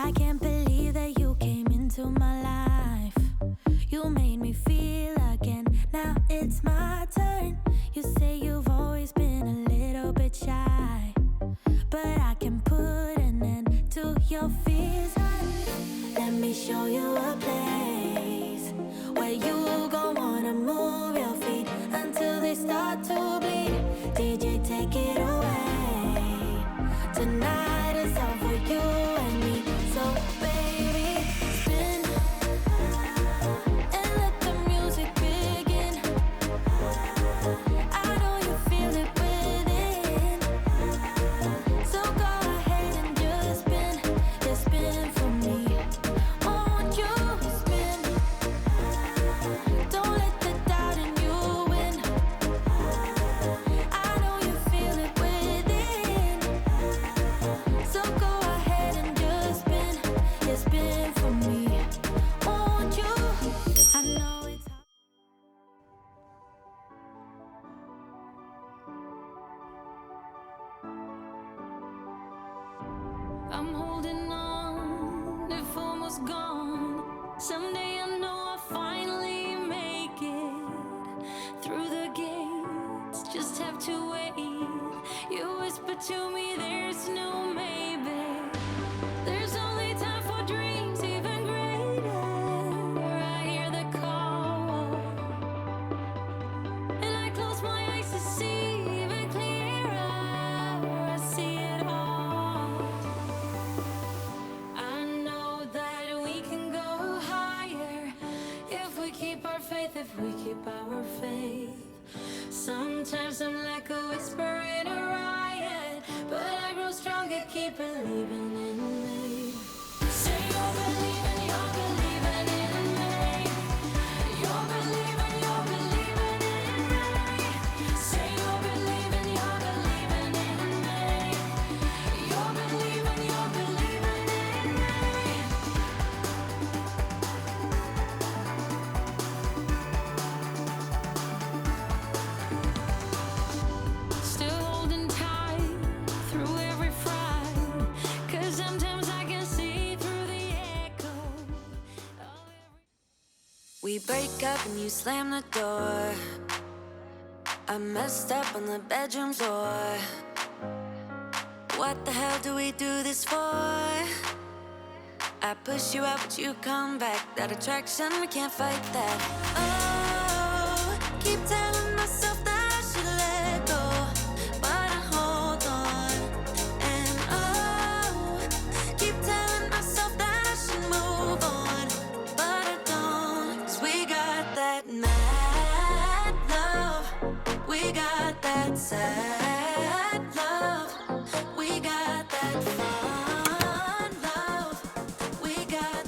I can't believe that you came into my life. You made me feel again, now it's my turn. You say you've always been a little bit shy, but I can put an end to your fears. Let me show you a place where you gon' wanna move your feet until they start to bleed. DJ, take it away. Tonight is all for you and me. So baby, spin and let the music begin. I know you feel it within, so go ahead and just spin. Just spin for me. Won't you spin? Don't let the doubt in you win. I know you feel it within, so go ahead and just spin. Just spin for me. Won't you? I know it's hard. I'm holding on, if almost gone. Someday I know I'll finally make it through the gates. Just have to wait. You whisper to me, there's no maybe. There's only time for dreams even greater. I hear the call, and I close my eyes to see even clearer. I see it all. I know that we can go higher if we keep our faith, if we keep our faith. Sometimes I'm like a whisper in a riot, but I grow stronger, keep believing in me. Say you're believing in me. You're believing in me. Say you're believing in me. You're believing in me. Still holding tight through every fight, 'cause sometimes I can see through the echo of every. We break up and you slam the door. I messed up on the bedroom floor. What the hell do we do this for? I push you out but you come back. That attraction, we can't fight that. Oh, keep telling myself that I should let go, but I hold on. And oh, keep telling myself that I should move on, but I don't. 'Cause we got that mad love, we got that sad love, we got that fun love, we got